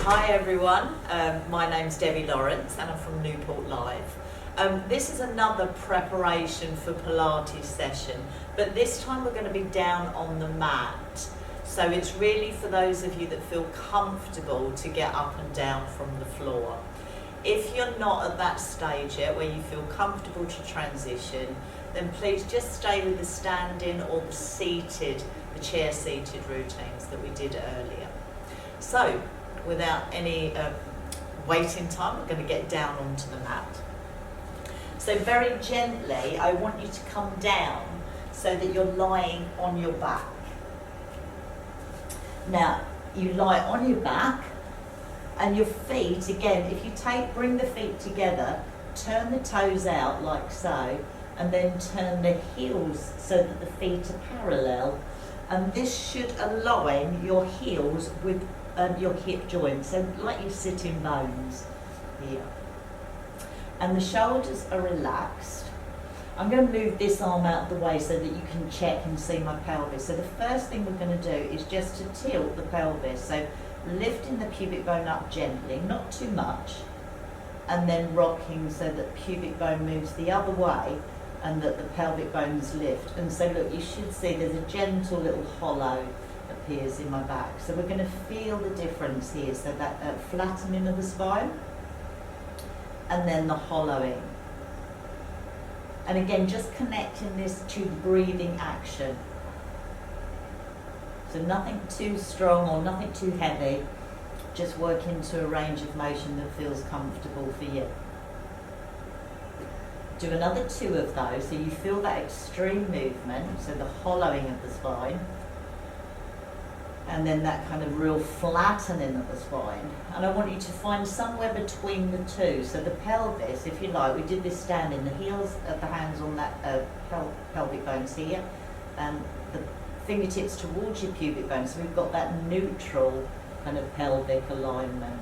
Hi everyone, my name's Debbie Lawrence and I'm from Newport Live. This is another preparation for Pilates session, but this time we're going to be down on the mat. So it's really for those of you that feel comfortable to get up and down from the floor. If you're not at that stage yet where you feel comfortable to transition, then please just stay with the standing or the chair seated routines that we did earlier. So without any waiting time, we're going to get down onto the mat. So very gently, I want you to come down so that you're lying on your back. Now, you lie on your back and your feet, again, if you bring the feet together, turn the toes out like so, and then turn the heels so that the feet are parallel. And this should align your heels with your hip joint, so like you're sitting bones here. And the shoulders are relaxed. I'm going to move this arm out of the way so that you can check and see my pelvis. So the first thing we're going to do is just to tilt the pelvis. So lifting the pubic bone up gently, not too much, and then rocking so that the pubic bone moves the other way and that the pelvic bones lift. And so look, you should see there's a gentle little hollow appears in my back. So we're going to feel the difference here. So that flattening of the spine and then the hollowing. And again, just connecting this to breathing action. So nothing too strong or nothing too heavy, just work into a range of motion that feels comfortable for you. Do another 2 of those so you feel that extreme movement, so the hollowing of the spine, and then that kind of real flattening of the spine. And I want you to find somewhere between the two. So the pelvis, if you like, we did this standing, the heels of the hands on that pelvic bones here, and the fingertips towards your pubic bone. So we've got that neutral kind of pelvic alignment.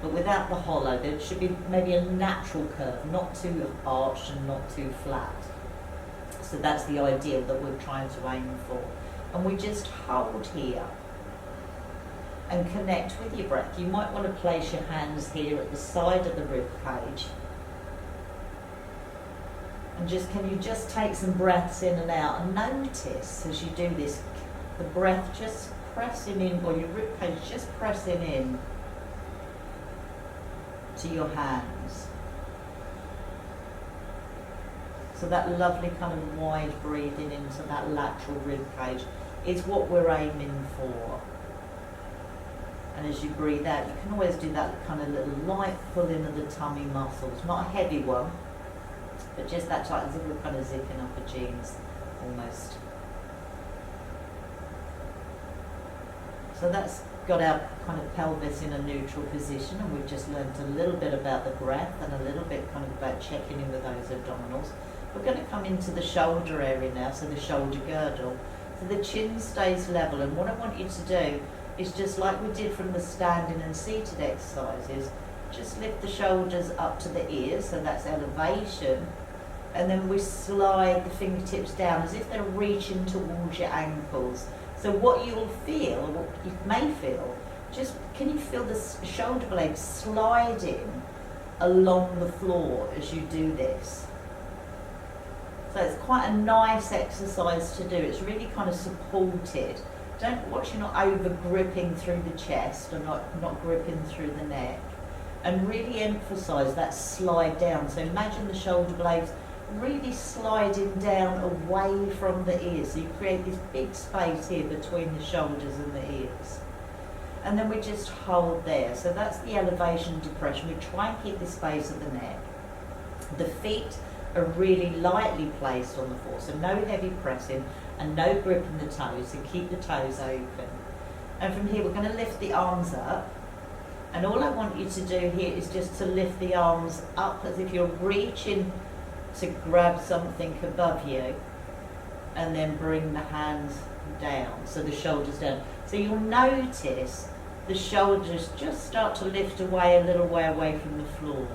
But without the hollow, there should be maybe a natural curve, not too arched and not too flat. So that's the ideal that we're trying to aim for. And we just hold here and connect with your breath. You might want to place your hands here at the side of the rib cage. And can you just take some breaths in and out, and notice as you do this, the breath just pressing in, or your rib cage just pressing in to your hands. So that lovely kind of wide breathing into that lateral rib cage is what we're aiming for. And as you breathe out, you can always do that kind of little light pulling of the tummy muscles. Not a heavy one, but just that tight, as if we're kind of zipping up a jeans almost. So that's got our kind of pelvis in a neutral position, and we've just learned a little bit about the breath and a little bit kind of about checking in with those abdominals. We're going to come into the shoulder area now, so the shoulder girdle. So the chin stays level, and what I want you to do is just like we did from the standing and seated exercises, just lift the shoulders up to the ears, so that's elevation, and then we slide the fingertips down as if they're reaching towards your ankles. So what you'll feel, or what you may feel, just can you feel the shoulder blades sliding along the floor as you do this? So it's quite a nice exercise to do. It's really kind of supported. Don't watch you're not over gripping through the chest or not gripping through the neck. And really emphasize that slide down. So imagine the shoulder blades really sliding down away from the ears. So you create this big space here between the shoulders and the ears. And then we just hold there. So that's the elevation and depression. We try and keep the space of the neck. The feet are really lightly placed on the floor, so no heavy pressing and no grip in the toes, so keep the toes open. And from here we're going to lift the arms up, and all I want you to do here is just to lift the arms up as if you're reaching to grab something above you, and then bring the hands down, so the shoulders down. So you'll notice the shoulders just start to lift away a little way away from the floor.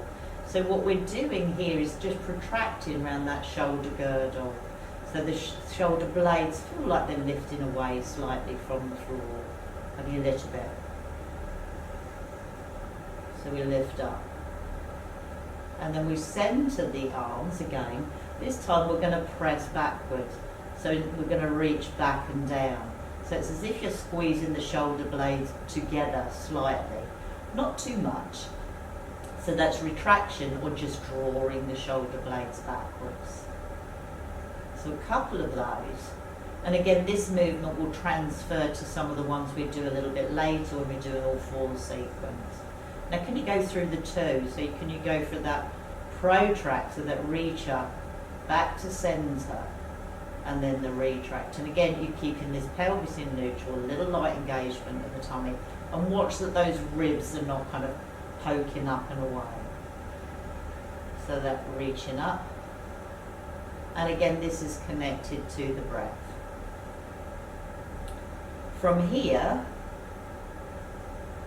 So what we're doing here is just protracting around that shoulder girdle. So the shoulder blades feel like they're lifting away slightly from the floor. Have you a little bit? So we lift up. And then we center the arms again. This time we're going to press backwards. So we're going to reach back and down. So it's as if you're squeezing the shoulder blades together slightly. Not too much. So that's retraction or just drawing the shoulder blades backwards. So a couple of those. And again, this movement will transfer to some of the ones we do a little bit later when we do an all four sequence. Now can you go through the two? So can you go for that protractor, that reach up, back to centre, and then the retract. And again, you're keeping this pelvis in neutral, a little light engagement of the tummy, and watch that those ribs are not kind of poking up and away. So that reaching up. And again, this is connected to the breath. From here,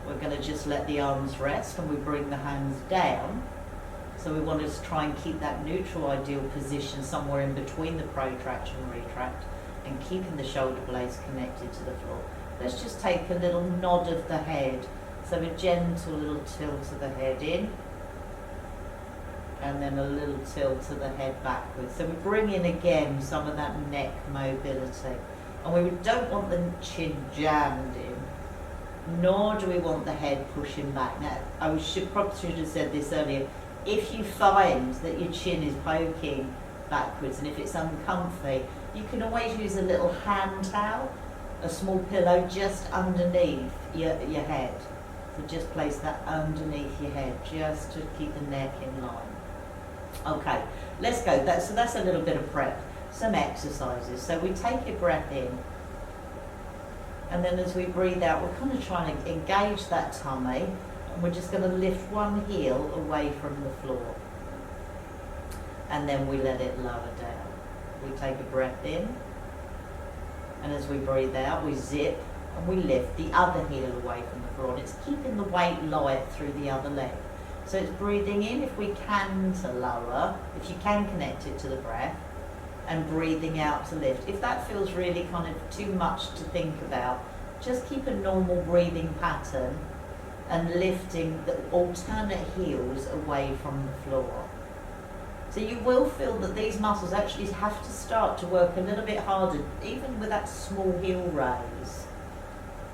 we're going to just let the arms rest and we bring the hands down. So we want to try and keep that neutral ideal position somewhere in between the protraction and retract, and keeping the shoulder blades connected to the floor. Let's just take a little nod of the head. So a gentle little tilt of the head in, and then a little tilt of the head backwards. So we bring in again some of that neck mobility. And we don't want the chin jammed in, nor do we want the head pushing back. Now, I should have said this earlier. If you find that your chin is poking backwards and if it's uncomfy, you can always use a little hand towel, a small pillow just underneath your head. So just place that underneath your head, just to keep the neck in line. Okay, let's go. So that's a little bit of prep. Some exercises. So we take a breath in, and then as we breathe out, we're kind of trying to engage that tummy, and we're just going to lift one heel away from the floor, and then we let it lower down. We take a breath in, and as we breathe out, we zip and we lift the other heel away from the floor, and it's keeping the weight light through the other leg. So it's breathing in if we can to lower, if you can connect it to the breath, and breathing out to lift. If that feels really kind of too much to think about, just keep a normal breathing pattern and lifting the alternate heels away from the floor. So you will feel that these muscles actually have to start to work a little bit harder, even with that small heel raise.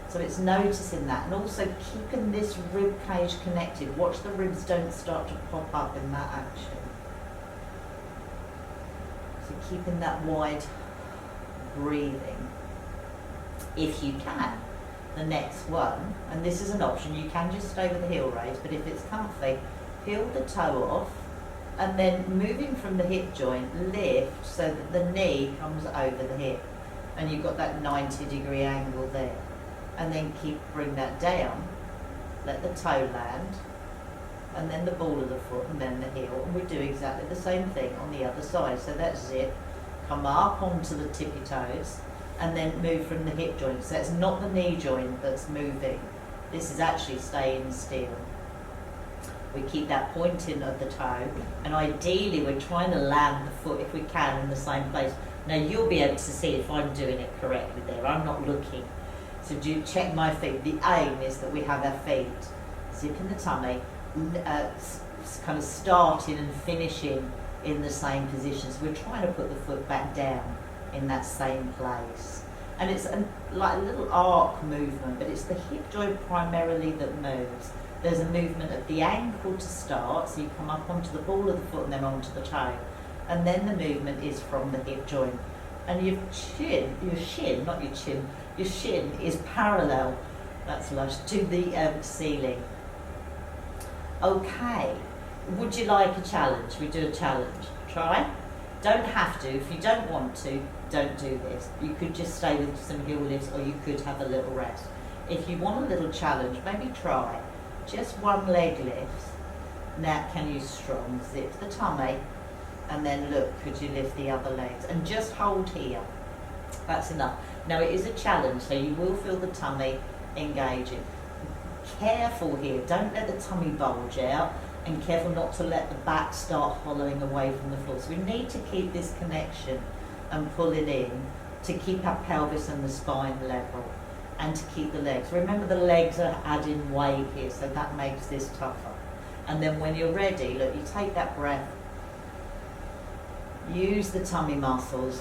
So it's noticing that, and also keeping this rib cage connected. Watch the ribs don't start to pop up in that action. So keeping that wide breathing. If you can, the next one, and this is an option, you can just stay with the heel raise, but if it's comfy, peel the toe off, and then moving from the hip joint, lift so that the knee comes over the hip, and you've got that 90-degree angle there. And then bring that down, let the toe land, and then the ball of the foot, and then the heel, and we do exactly the same thing on the other side. So that's zip, come up onto the tippy toes, and then move from the hip joint. So it's not the knee joint that's moving, this is actually staying still. We keep that pointing of the toe, and ideally we're trying to land the foot, if we can, in the same place. Now you'll be able to see if I'm doing it correctly there, I'm not looking. So do check my feet. The aim is that we have our feet zipping the tummy, kind of starting and finishing in the same position. So we're trying to put the foot back down in that same place. And it's like a little arc movement, but it's the hip joint primarily that moves. There's a movement of the ankle to start, so you come up onto the ball of the foot and then onto the toe. And then the movement is from the hip joint. And your shin is parallel, that's lush, to the ceiling. Okay, would you like a challenge? We do a challenge. Try. Don't have to. If you don't want to, don't do this. You could just stay with some heel lifts, or you could have a little rest. If you want a little challenge, maybe try just one leg lift. Now, can you strong zip the tummy, and then look, could you lift the other legs? And just hold here. That's enough. Now it is a challenge, so you will feel the tummy engaging. Careful here, don't let the tummy bulge out, and careful not to let the back start hollowing away from the floor. So we need to keep this connection and pulling in to keep our pelvis and the spine level, and to keep the legs. Remember, the legs are adding weight here, so that makes this tougher. And then when you're ready, look, you take that breath, use the tummy muscles,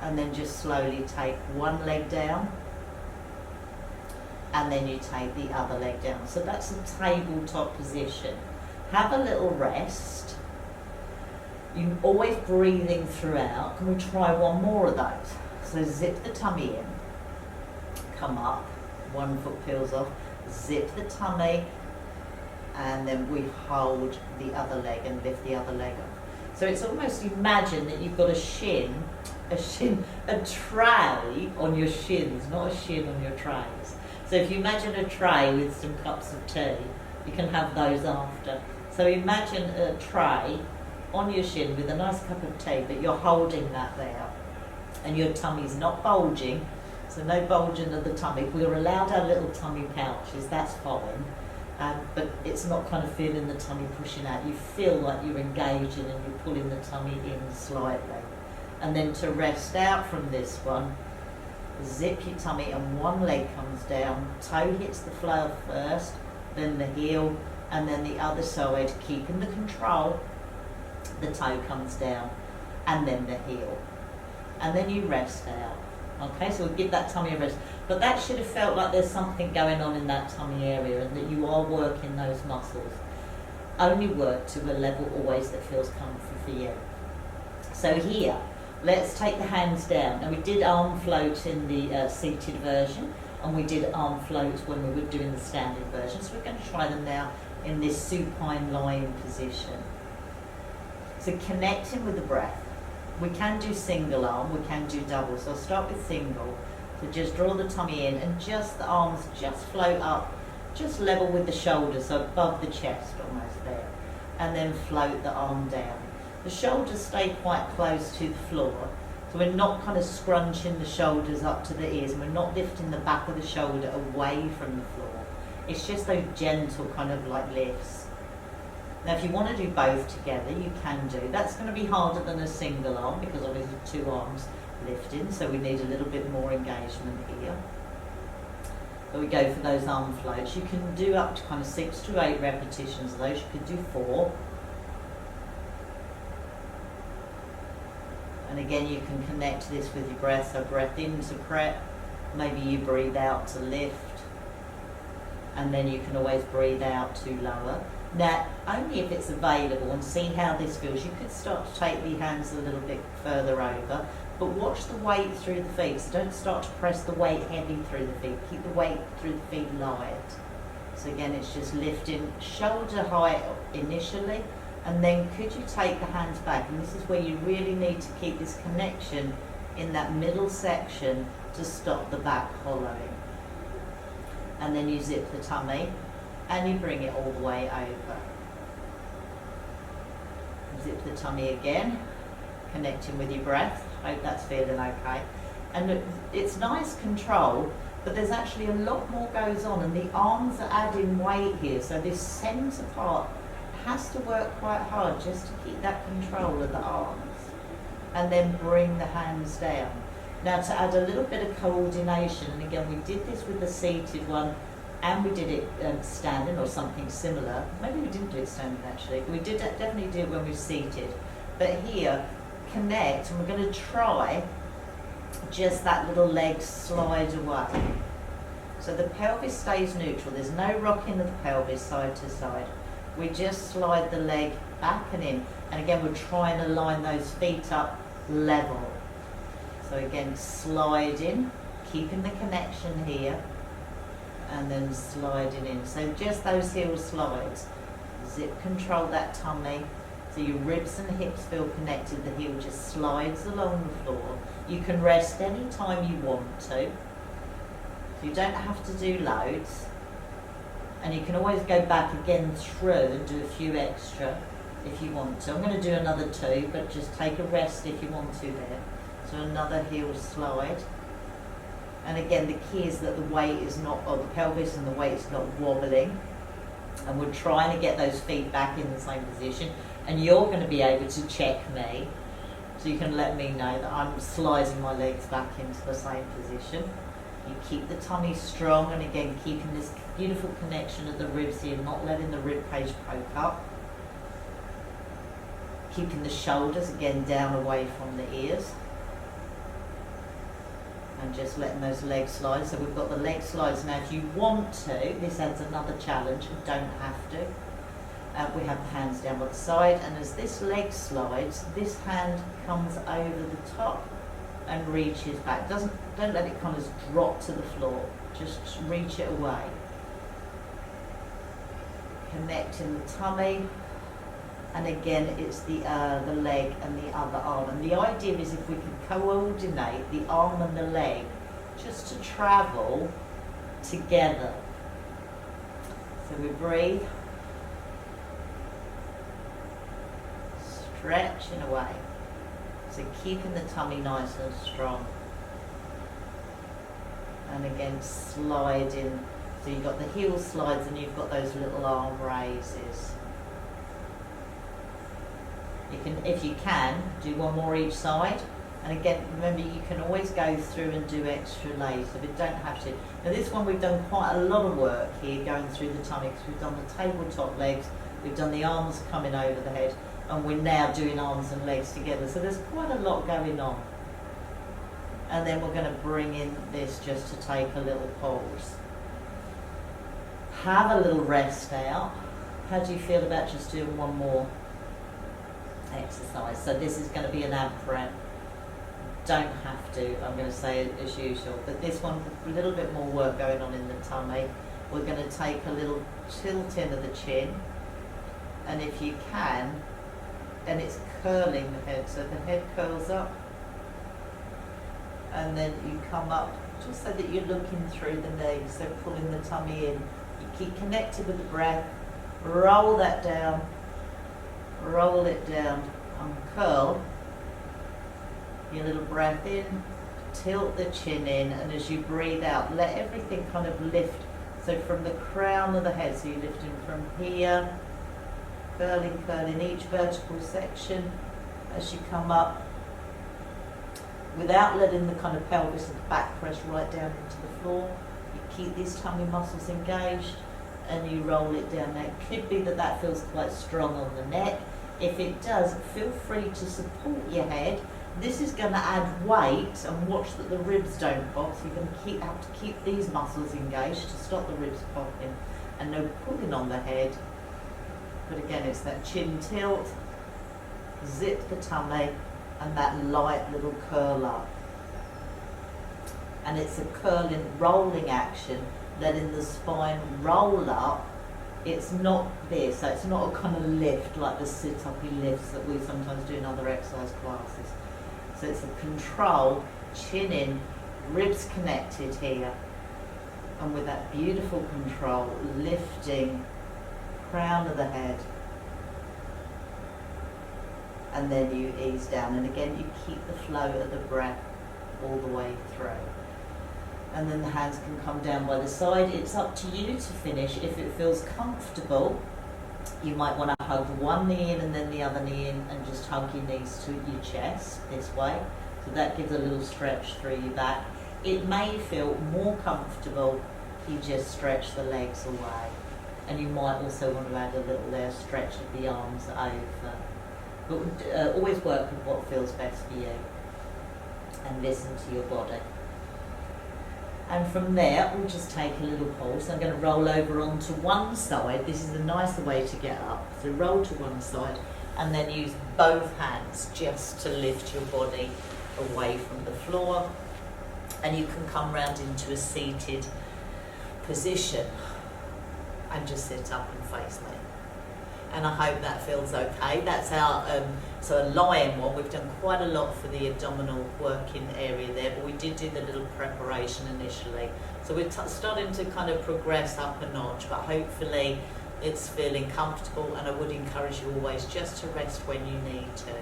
and then just slowly take one leg down, and then you take the other leg down. So that's a tabletop position. Have a little rest. You're always breathing throughout. Can we try one more of those? So zip the tummy in, come up, one foot peels off, zip the tummy, and then we hold the other leg and lift the other leg up. So it's almost, imagine that you've got a tray on your shins, not a shin on your trays. So if you imagine a tray with some cups of tea, you can have those after. So imagine a tray on your shin with a nice cup of tea, but you're holding that there. And your tummy's not bulging, so no bulging of the tummy. If we're allowed our little tummy pouches, that's fine. But it's not kind of feeling the tummy pushing out. You feel like you're engaging and you're pulling the tummy in slightly. And then to rest out from this one, zip your tummy and one leg comes down, toe hits the floor first, then the heel, and then the other side, keeping the control, the toe comes down, and then the heel. And then you rest out. Okay, so we'll give that tummy a rest. But that should have felt like there's something going on in that tummy area and that you are working those muscles. Only work to a level always that feels comfy for you. So here, let's take the hands down. Now we did arm floats in the seated version, and we did arm floats when we were doing the standing version. So we're going to try them now in this supine lying position. So connecting with the breath. We can do single arm, we can do double. So I'll start with single. So just draw the tummy in and just the arms just float up, just level with the shoulders, so above the chest almost there. And then float the arm down. The shoulders stay quite close to the floor, so we're not kind of scrunching the shoulders up to the ears, and we're not lifting the back of the shoulder away from the floor. It's just those gentle kind of like lifts. Now if you want to do both together, you can do. That's going to be harder than a single arm because obviously two arms lifting, so we need a little bit more engagement here. But we go for those arm floats. You can do up to kind of 6 to 8 repetitions of those. You could do 4. And again, you can connect this with your breath. So breath in to prep, maybe you breathe out to lift, and then you can always breathe out to lower. Now, only if it's available, and see how this feels. You could start to take the hands a little bit further over, but watch the weight through the feet. So don't start to press the weight heavy through the feet. Keep the weight through the feet light. So again, it's just lifting shoulder height initially, and then could you take the hands back? And this is where you really need to keep this connection in that middle section to stop the back hollowing. And then you zip the tummy, and you bring it all the way over. Zip the tummy again, connecting with your breath. Hope that's feeling okay. And it's nice control, but there's actually a lot more goes on, and the arms are adding weight here. So this centre part has to work quite hard just to keep that control of the arms. And then bring the hands down. Now to add a little bit of coordination, and again we did this with the seated one, and we did it standing or something similar. Maybe we didn't do it standing actually. We did definitely do it when we were seated. But here, connect, and we're going to try just that little leg slide away. So the pelvis stays neutral. There's no rocking of the pelvis side to side. We just slide the leg back and in. And again, we're trying to line those feet up level. So again, sliding, keeping the connection here, and then sliding in. So just those heel slides. Zip control that tummy. So your ribs and hips feel connected. The heel just slides along the floor. You can rest any time you want to. So you don't have to do loads. And you can always go back again through and do a few extra if you want to. I'm going to do another 2, but just take a rest if you want to there. So another heel slide. And again, the key is that the weight is not, or the pelvis and the weight is not wobbling. And we're trying to get those feet back in the same position. And you're going to be able to check me. So you can let me know that I'm sliding my legs back into the same position. You keep the tummy strong, and again keeping this beautiful connection of the ribs here, not letting the rib cage poke up. Keeping the shoulders again down away from the ears. And just letting those legs slide. So we've got the leg slides now. If you want to, this adds another challenge, you don't have to. We have the hands down by the side, and as this leg slides, this hand comes over the top and reaches back. Don't let it kind of drop to the floor. Just reach it away. Connecting the tummy, and again it's the leg and the other arm. And the idea is if we can coordinate the arm and the leg just to travel together. So we breathe. Stretching away. So keeping the tummy nice and strong. And again sliding. So you've got the heel slides and you've got those little arm raises. You can, if you can, do one more each side. And again, remember you can always go through and do extra later, but don't have to. Now this one we've done quite a lot of work here going through the tummy, because we've done the tabletop legs, we've done the arms coming over the head, and we're now doing arms and legs together. So there's quite a lot going on. And then we're going to bring in this just to take a little pause. Have a little rest out. How do you feel about just doing one more exercise? So this is going to be an ab prep. Don't have to, I'm going to say it as usual. But this one, a little bit more work going on in the tummy. We're going to take a little tilt in of the chin. And if you can, and it's curling the head, so the head curls up, and then you come up just so that you're looking through the legs, so pulling the tummy in. You keep connected with the breath, roll that down, roll it down, and curl your little breath in, tilt the chin in, and as you breathe out, let everything kind of lift, so from the crown of the head, so you're lifting from here, curling each vertical section as you come up, without letting the kind of pelvis and the back press right down into the floor. You keep these tummy muscles engaged and you roll it down. Now it could be that that feels quite strong on the neck. If it does, feel free to support your head. This is going to add weight, and watch that the ribs don't pop, so you're going to have to keep these muscles engaged to stop the ribs popping, and no pulling on the head. But again, it's that chin tilt, zip the tummy, and that light little curl up. And it's a curling, rolling action, letting the spine roll up. It's not this, so it's not a kind of lift like the sit-uppy lifts that we sometimes do in other exercise classes. So it's a control, chin in, ribs connected here, and with that beautiful control, lifting crown of the head, and then you ease down, and again you keep the flow of the breath all the way through. And then the hands can come down by the side. It's up to you to finish. If it feels comfortable, you might want to hug one knee in and then the other knee in, and just hug your knees to your chest this way. So that gives a little stretch through your back. It may feel more comfortable if you just stretch the legs away. And you might also want to add a little stretch of the arms over. But always work with what feels best for you, and listen to your body. And from there, we'll just take a little pause. I'm going to roll over onto one side. This is a nicer way to get up. So roll to one side, and then use both hands just to lift your body away from the floor. And you can come round into a seated position and just sit up and face me. And I hope that feels okay. That's our, so a lion one. We've done quite a lot for the abdominal working area there, but we did do the little preparation initially. So we're starting to kind of progress up a notch, but hopefully it's feeling comfortable, and I would encourage you always just to rest when you need to.